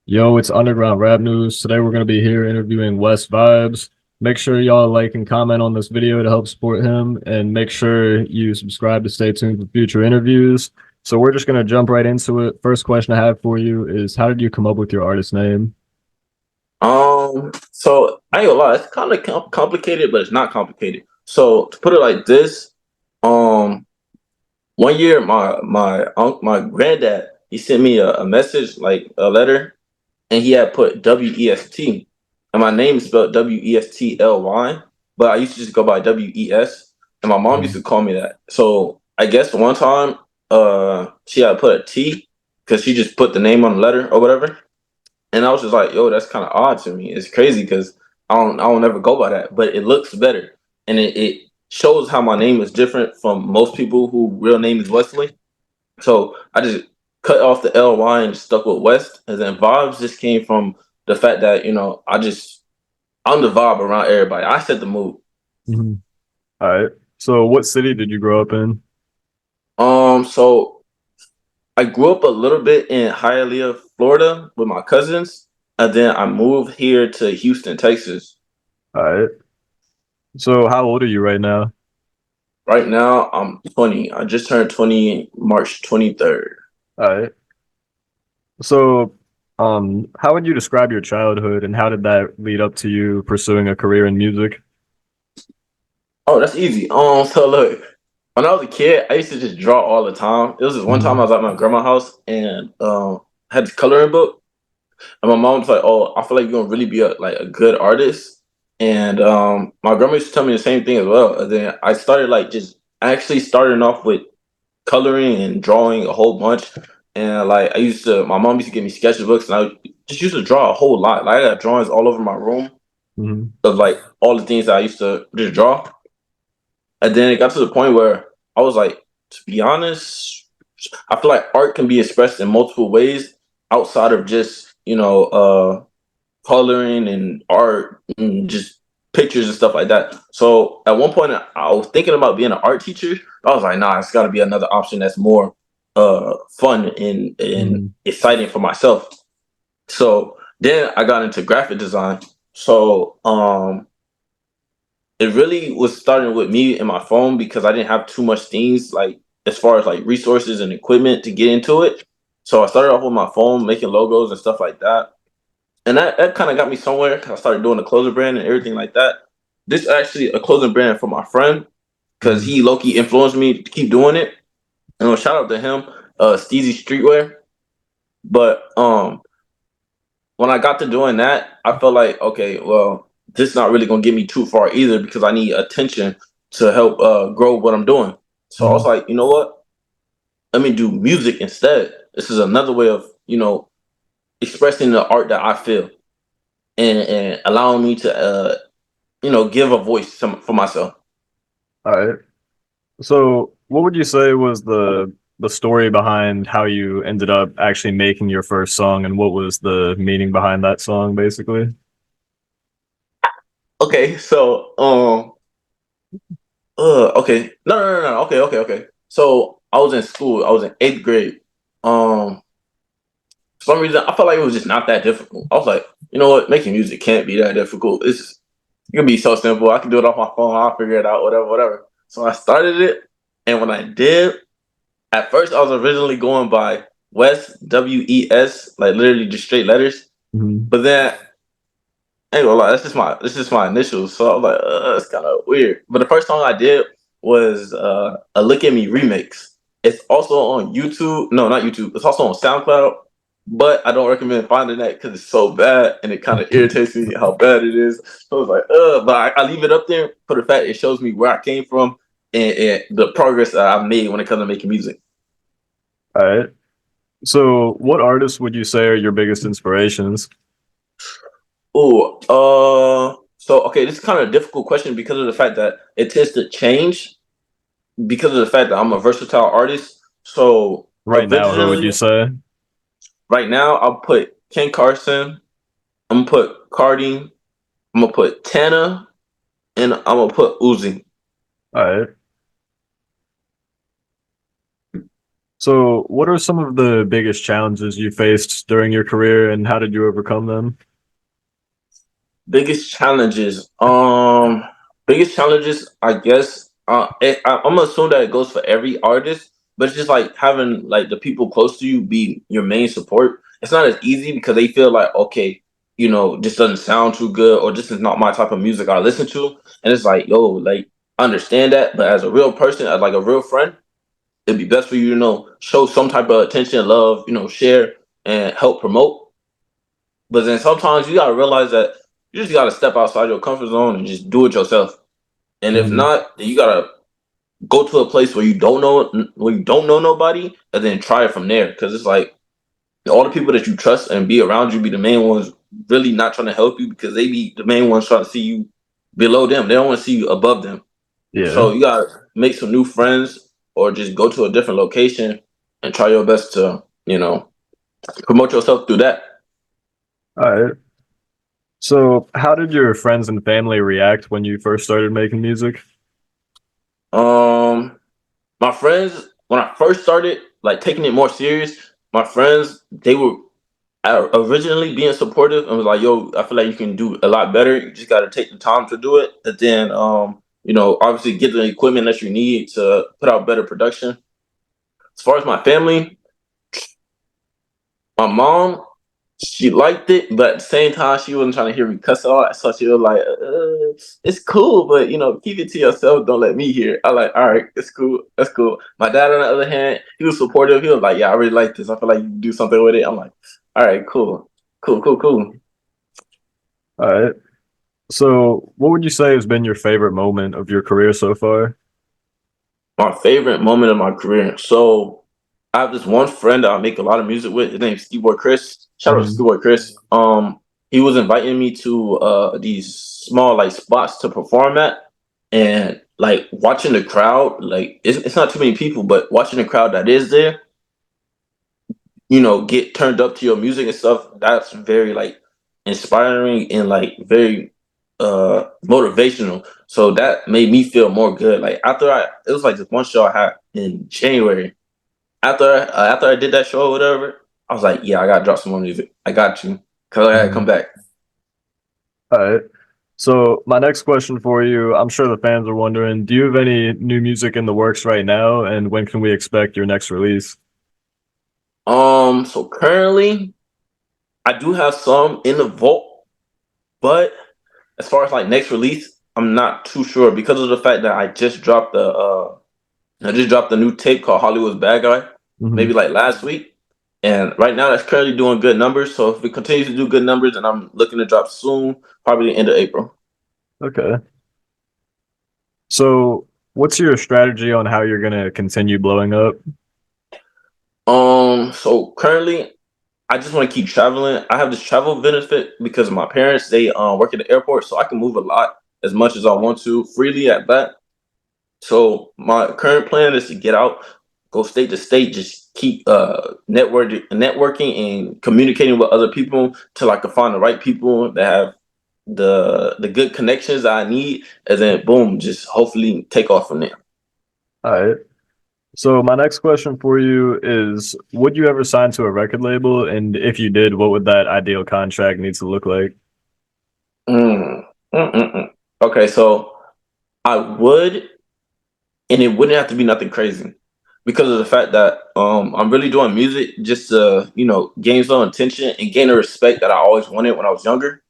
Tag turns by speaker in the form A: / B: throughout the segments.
A: Yo, it's Underground Rap News. Today we're going to be here interviewing WestVibes. Make sure y'all like and comment on this video to help support him, and make sure you subscribe to stay tuned for future interviews. So we're just going to jump right into it. First question I have for you is, how did you come up with your artist name?
B: So I ain't gonna lie, it's kind of complicated, but it's not complicated. So to put it like this, um, one year my granddad he sent me a message like a letter, and he had put WEST, and my name is spelled WESTLY, but I used to just go by WES, and my mom used
A: Mhm.
B: to call me that. So I guess one time, she had put a T because she just put the name on the letter or whatever. And I was just like, yo, that's kind of odd to me. It's crazy because I don't ever go by that, but it looks better, and it shows how my name is different from most people who real name is Wesley. So I just cut off the LY and stuck with West, and then vibes just came from the fact that I'm the vibe around everybody. I set the mood.
A: Mhm. All right. So what city did you grow up in?
B: So I grew up a little bit in Hialeah, Florida, with my cousins, and then I moved here to Houston, Texas.
A: All right. So how old are you right now?
B: Right now, I'm 20. I just turned 20 March 23rd.
A: All right. So, how would you describe your childhood and how did that lead up to you pursuing a career in music?
B: Oh, that's easy. So look, when I was a kid, I used to just draw all the time. It was this one time I
A: Mhm.
B: was at my grandma's house and I had this coloring book, and my mom was like, "Oh, I feel like you're gonna really be a good artist." And my grandma used to tell me the same thing as well. And then I started like just actually starting off with coloring and drawing a whole bunch. And like my mom used to give me sketchbooks, and I just used to draw a whole lot. Like I got drawings all over my room
A: Mhm.
B: of like all the things that I used to just draw. And then it got to the point where I was like, to be honest, I feel like art can be expressed in multiple ways outside of just coloring and art and just pictures and stuff like that. So at one point, I was thinking about being an art teacher. I was like, nah, it's got to be another option that's more fun and
A: Mhm.
B: exciting for myself. So then I got into graphic design. So it really was starting with me and my phone because I didn't have too much things like as far as like resources and equipment to get into it. So I started off with my phone, making logos and stuff like that, and that kind of got me somewhere. I started doing the clothing brand and everything like that. This actually a clothing brand for my friend because
A: Mhm.
B: he low key influenced me to keep doing it. And shout out to him, Steezy Streetwear. But when I got to doing that, I felt like, okay, well, this is not really gonna get me too far either because I need attention to help grow what I'm doing. So I was
A: Mhm.
B: like, you know what? Let me do music instead. This is another way of expressing the art that I feel and allowing me to give a voice for myself.
A: All right. So, what would you say was the story behind how you ended up actually making your first song, and what was the meaning behind that song, basically?
B: Okay, so okay, no. Okay. So I was in school. I was in eighth grade. Um, for some reason, I felt like it was just not that difficult. I was like, you know what, making music can't be that difficult. It can be so simple. I can do it off my phone. I'll figure it out. Whatever. So I started it, and when I did, at first I was originally going by WES, like literally just straight letters.
A: Mhm.
B: But then I ain't gonna lie, this is my initials. So I was like, it's kind of weird. But the first song I did was a "Look at Me" remix. It's also on YouTube. No, not YouTube. It's also on SoundCloud. But I don't recommend finding that because it's so bad and it kind of irritates me how bad it is. So I was like, but I leave it up there for the fact it shows me where I came from and the progress that I've made when it comes to making music.
A: All right. So, what artists would you say are your biggest inspirations?
B: Oh, so okay, this is kind of a difficult question because of the fact that it tends to change because of the fact that I'm a versatile artist. So
A: Right now, who would you
B: originally,
A: say?
B: right now, I'll put Ken Carson. I'm gonna put Cardi. I'm gonna put Tana, and I'm gonna put Uzi.
A: All right. So, what are some of the biggest challenges you faced during your career, and how did you overcome them?
B: Biggest challenges. Biggest challenges. I guess. I'm gonna assume that it goes for every artist, but it's just like having like the people close to you be your main support. It's not as easy because they feel like, okay, this doesn't sound too good, or this is not my type of music I listen to, and it's like, yo, like understand that, but as a real person, as like a real friend, it'd be best for you to show some type of attention, love, share and help promote. But then sometimes you gotta realize that you just gotta step outside your comfort zone and just do it yourself. And if
A: Mhm.
B: not, then you gotta go to a place where you don't know nobody, and then try it from there. Because it's like all the people that you trust and be around you be the main ones really not trying to help you because they be the main ones trying to see you below them. They don't want to see you above them.
A: Yeah.
B: So you gotta make some new friends or just go to a different location and try your best to promote yourself through that.
A: All right. So, how did your friends and family react when you first started making music?
B: Um, my friends, when I first started like taking it more serious, my friends they were originally being supportive and was like, "Yo, I feel like you can do a lot better. You just got to take the time to do it, and then obviously get the equipment that you need to put out better production." As far as my family, my mom, she liked it, but at the same time, she wasn't trying to hear me cuss a lot. So she was like, "It's cool, but keep it to yourself. Don't let me hear it." I like, all right, it's cool, that's cool. My dad, on the other hand, he was supportive. He was like, "Yeah, I really like this. I feel like you can do something with it." I'm like, "All right, cool, cool, cool, cool."
A: All right. So, what would you say has been your favorite moment of your career so far?
B: My favorite moment of my career. So I have this one friend that I make a lot of music with. His name's Ski Chris. Shout out to
A: Mhm.
B: Ski Chris. He was inviting me to these small like spots to perform at, and like watching the crowd. Like it's not too many people, but watching the crowd that is there, get turned up to your music and stuff. That's very like inspiring and like very motivational. So that made me feel more good. Like it was like this one show I had in January. After I did that show or whatever, I was like, yeah, I gotta drop some more music. I got you, cause I gotta come
A: Mhm.
B: back.
A: All right. So, my next question for you, I'm sure the fans are wondering, do you have any new music in the works right now, and when can we expect your next release?
B: So currently, I do have some in the vault, but as far as like next release, I'm not too sure because of the fact that I just dropped a new tape called Hollywood's Bad Guy, maybe
A: Mhm.
B: like last week. And right now that's currently doing good numbers. So if it continues to do good numbers, and I'm looking to drop soon, probably the end of April.
A: Okay. So, what's your strategy on how you're gonna continue blowing up?
B: So currently I just want to keep traveling. I have this travel benefit because of my parents. They work at the airport, so I can move a lot as much as I want to freely at that. So my current plan is to get out, go state to state, just keep networking and communicating with other people till I can find the right people that have the good connections that I need, and then boom, just hopefully take off from there.
A: All right. So, my next question for you is, would you ever sign to a record label? And if you did, what would that ideal contract need to look like?
B: Mm, mm. Okay, so I would, and it wouldn't have to be nothing crazy because of the fact that I'm really doing music just to gain some attention and gain the respect that I always wanted when I was younger.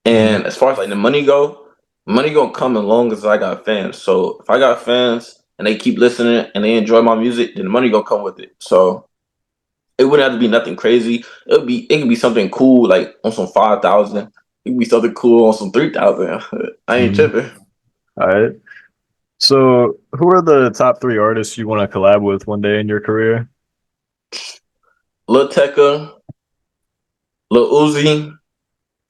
A: Mhm.
B: And as far as like the money gonna come as long as I got fans. So if I got fans and they keep listening and they enjoy my music, then the money gonna come with it. So it wouldn't have to be nothing crazy. It could be something cool like on some 5,000. It could be something cool on some 3,000. I ain't
A: Mhm.
B: tripping.
A: All right. So, who are the top three artists you want to collab with one day in your career?
B: Lil Tecca, Lil Uzi,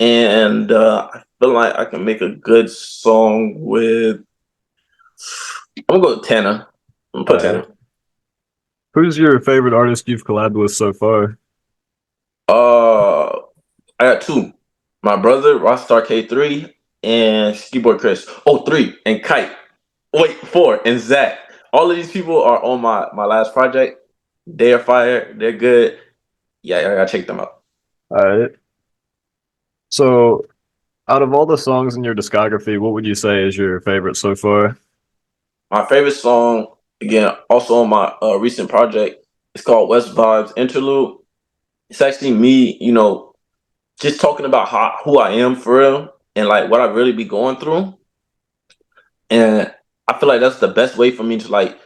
B: and I feel like I can make a good song with. I'm gonna go with Tana. I'm gonna
A: All
B: put
A: right.
B: Tana.
A: Who's your favorite artist you've collabed with so far?
B: Uh, I got two. My brother, Rockstar K3, and Ski Chris. Oh, three, and Kite. Wait, four, and Zach. all of these people are on my last project. They are fire. They're good. Yeah, I gotta check them out.
A: All right. So, out of all the songs in your discography, what would you say is your favorite so far?
B: My favorite song, again, also on my recent project, it's called WestVibes Interlude. It's actually me, just talking about who I am for real and like what I really be going through. And I feel like that's the best way for me to like,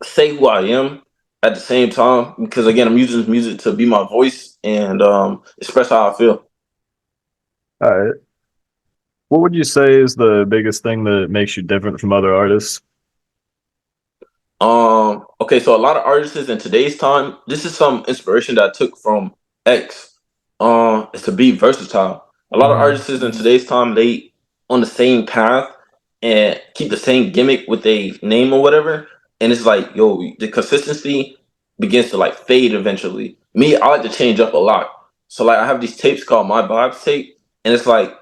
B: say who I am at the same time. Because again, I'm using this music to be my voice and express how I feel.
A: All right. What would you say is the biggest thing that makes you different from other artists?
B: Okay, so a lot of artists in today's time, this is some inspiration that I took from X. Is to be versatile. A lot of
A: Mm-hmm.
B: artists in today's time, they on the same path and keep the same gimmick with a name or whatever. And it's like, yo, the consistency begins to like fade eventually. Me, I like to change up a lot. So like I have these tapes called My Vibes tape, and it's like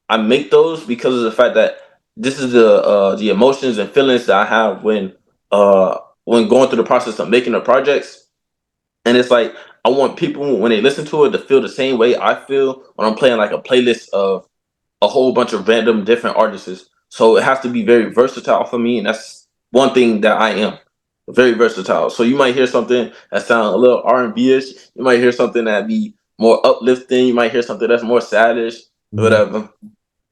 B: I make those because of the fact that this is the emotions and feelings that I have when going through the process of making the projects. And it's like I want people when they listen to it to feel the same way I feel when I'm playing like a playlist of a whole bunch of random different artists. So it has to be very versatile for me, and that's one thing that I am very versatile. So you might hear something that sounds a little R&B-ish. You might hear something that be more uplifting. You might hear something that's more sadish,
A: Mm-hmm.
B: whatever.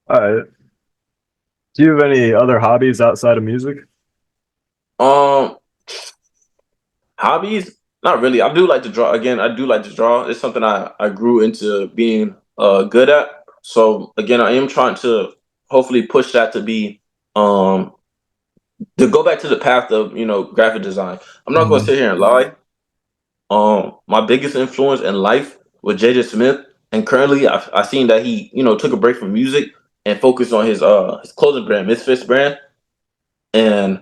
A: All right. Do you have any other hobbies outside of music?
B: Um, Hobbies? Not really. I do like to draw. Again, I do like to draw. It's something I grew into being good at. So again, I am trying to hopefully push that to be um to go back to the path of graphic design. I'm not going to
A: Mm-hmm.
B: sit here and lie. My biggest influence in life was J.J. Smith, and currently I seen that he took a break from music and focused on his clothing brand, Misfits brand, and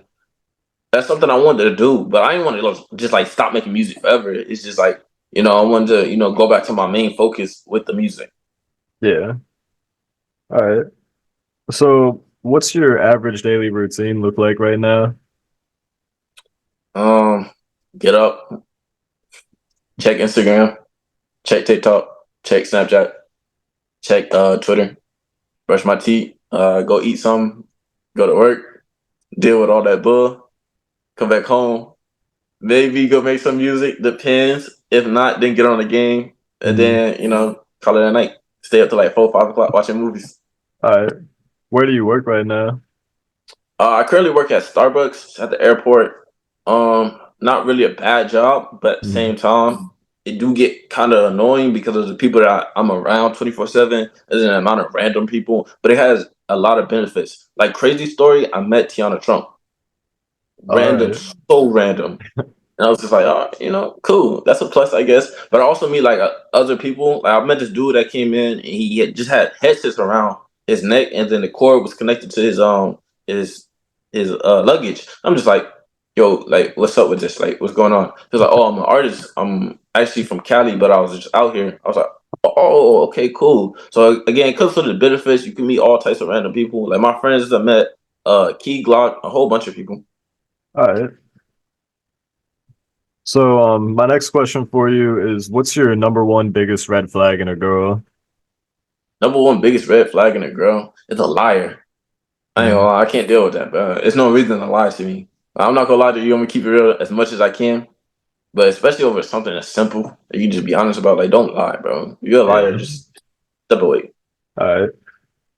B: that's something I wanted to do, but I didn't want to just like stop making music forever. It's just like, I wanted to, go back to my main focus with the music.
A: Yeah. All right. So, what's your average daily routine look like right now?
B: Um, get up, check Instagram, check TikTok, check Snapchat, check Twitter, brush my teeth, go eat some, go to work, deal with all that bull, come back home, maybe go make some music, depends. If not, then get on the game and
A: Mm-hmm.
B: then, call it a night. Stay up to like 4, 5 o'clock watching movies.
A: All right. Where do you work right now?
B: I currently work at Starbucks at the airport. Not really a bad job, but at the
A: Mm-hmm.
B: same time, it do get kind of annoying because of the people that I'm around 24/7. There's an amount of random people, but it has a lot of benefits. Like crazy story, I met Tiana Trump.
A: All
B: Random,
A: right.
B: so random. And I was just like, oh, cool. That's a plus, I guess. But I also meet like other people. Like I met this dude that came in and he had just had headsets around his neck, and then the cord was connected to his luggage. I'm just like, yo, like, what's up with this? Like, what's going on? He was like, oh, I'm an artist. I'm actually from Cali, but I was just out here. I was like, oh, okay, cool. So again, because of the benefits, you can meet all types of random people. Like my friends that met Key Glock, a whole bunch of people.
A: All right. So, my next question for you is, what's your number one biggest red flag in a girl?
B: Number one biggest red flag in a girl is a liar. I ain't gonna
A: Mm-hmm.
B: lie, I can't deal with that, bro. It's no reason to lie to me. I'm not gonna lie to you. I'm gonna keep it real as much as I can, but especially over something that's simple that you just be honest about. Like, don't lie, bro. If you're a liar,
A: Yeah.
B: just step away.
A: All right.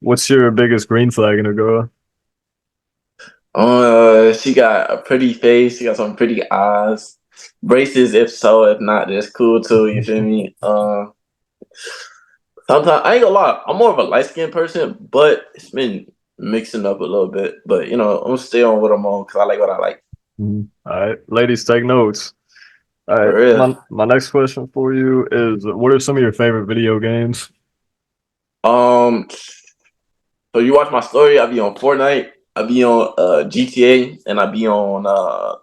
A: What's your biggest green flag in a girl?
B: She got a pretty face. She got some pretty eyes. Braces, if so. If not, that's cool too. You feel me? Sometimes I ain't gonna lie. I'm more of a light skinned person, but it's been mixing up a little bit. But I'm gonna stay on what I'm on because I like what I like.
A: Mhm. All right. Ladies, take notes. All
B: For
A: right.
B: real.
A: My next question for you is, what are some of your favorite video games?
B: Um, so you watch my story, I be on Fortnite, I be on GTA, and I be on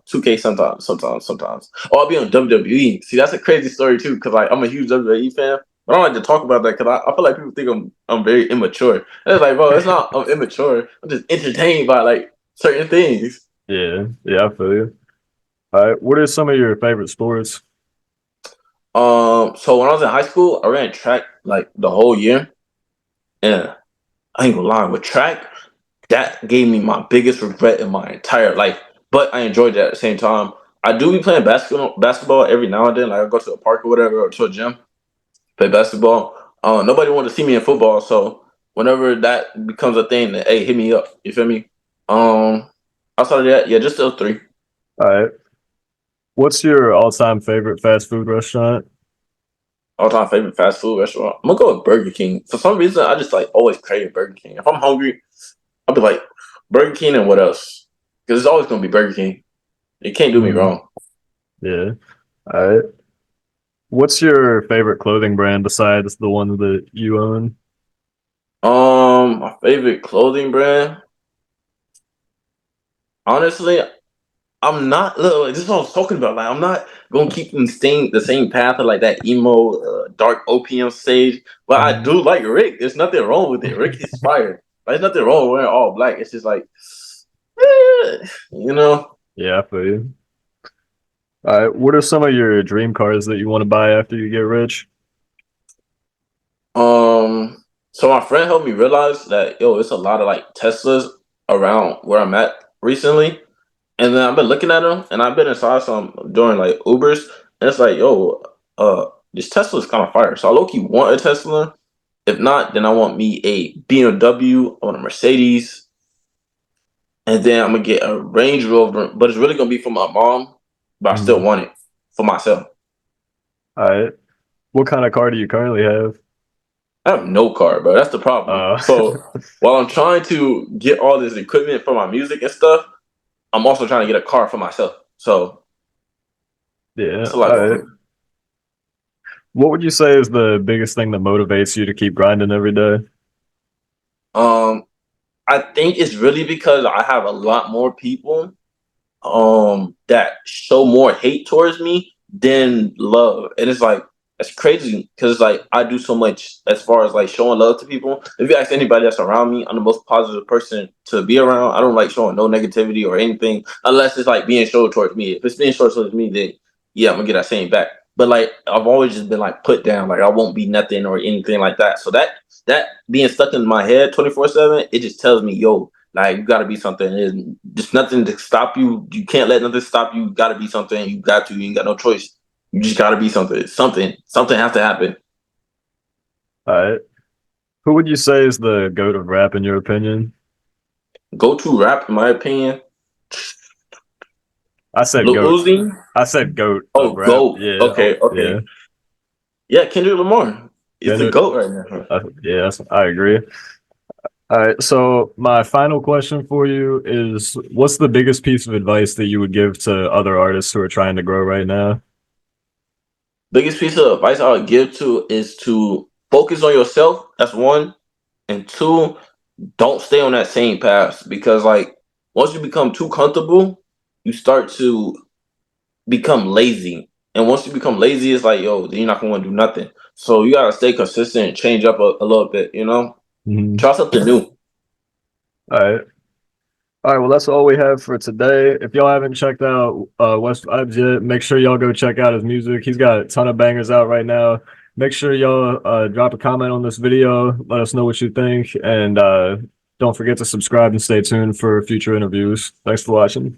B: 2K sometimes. Oh, I be on WWE. See, that's a crazy story too, because like I'm a huge WWE fan. But I don't like to talk about that because I feel like people think I'm very immature. And it's like, bro, it's not I'm immature. I'm just entertained by like certain things.
A: Yeah, yeah, I feel you. All right, what are some of your favorite sports?
B: So when I was in high school, I ran track like the whole year, and I ain't gonna lie, with track, that gave me my biggest regret in my entire life. But I enjoyed it at the same time. I do be playing basketball every now and then. Like I go to a park or whatever, or to a gym, play basketball. Nobody wanted to see me in football, so whenever that becomes a thing, then, hey, hit me up. You feel me? Um, Outside of that, yeah, just those three.
A: All right, what's your all-time favorite fast food restaurant?
B: All time favorite fast food restaurant. I'm gonna go with Burger King. For some reason, I just like always crave Burger King. If I'm hungry, I'll be like Burger King and what else? Because it's always gonna be Burger King. You can't do me
A: Mhm.
B: wrong.
A: Yeah. All right. What's your favorite clothing brand besides the one that you own?
B: My favorite clothing brand. Honestly, I'm not. Look, this is what I was talking about. Like, I'm not gonna keep them staying the same path of like that emo, dark opium stage. But I
A: Mhm.
B: do like Rick. There's nothing wrong with it. Rick is fire. Like, there's nothing wrong with wearing all black. It's just like, you know.
A: Yeah, I feel you. All right. What are some of your dream cars that you want to buy after you get rich?
B: So my friend helped me realize that yo, it's a lot of like Teslas around where I'm at recently. And then I've been looking at them, and I've been inside some during like Ubers, and it's like, yo, this Tesla is kind of fire. So I low key want a Tesla. If not, then I want me a BMW, I want a Mercedes, and then I'm gonna get a Range Rover. But it's really gonna be for my mom, but I still
A: Mhm.
B: want it for myself.
A: All right. What kind of car do you currently have?
B: I have no car, bro. That's the problem.
A: Uh,
B: So while I'm trying to get all this equipment for my music and stuff, I'm also trying to get a car for myself. So
A: yeah.
B: it's a lot
A: All
B: going
A: right.
B: on.
A: What would you say is the biggest thing that motivates you to keep grinding every day?
B: Um, I think it's really because I have a lot more people that show more hate towards me than love. And it's like it's crazy because it's like I do so much as far as like showing love to people. If you ask anybody that's around me, I'm the most positive person to be around. I don't like showing no negativity or anything unless it's like being shown towards me. If it's being shown towards me, then yeah, I'm gonna get that same back. But like I've always just been like put down, like I won't be nothing or anything like that. So that being stuck in my head 24/7, it just tells me, yo, like you got to be something. There's just nothing to stop you. You can't let nothing stop you. You got to be something. You got to. You ain't got no choice. You just got to be something. Something has to happen.
A: All right. Who would you say is the goat of rap in your opinion?
B: Go to rap, in my opinion.
A: I said
B: Lil
A: goat.
B: Uzi.
A: I said goat of
B: Oh,
A: rap.
B: goat.
A: Yeah. Oh,
B: Okay, okay.
A: yeah.
B: Yeah, Kendrick Lamar. It's the
A: Kendrick.
B: goat right now.
A: Yeah, I agree. All right. So my final question for you is, what's the biggest piece of advice that you would give to other artists who are trying to grow right now?
B: Biggest piece of advice I would give to is to focus on yourself. That's one, and two, don't stay on that same path because like once you become too comfortable, you start to become lazy. And once you become lazy, it's like, yo, then you're not gonna want to do nothing. So you gotta stay consistent, change up a little bit, you know?
A: Mhm.
B: Try something new.
A: All right. All right, well, that's all we have for today. If y'all haven't checked out West Vibes yet, make sure y'all go check out his music. He's got a ton of bangers out right now. Make sure y'all drop a comment on this video. Let us know what you think. And don't forget to subscribe and stay tuned for future interviews. Thanks for watching.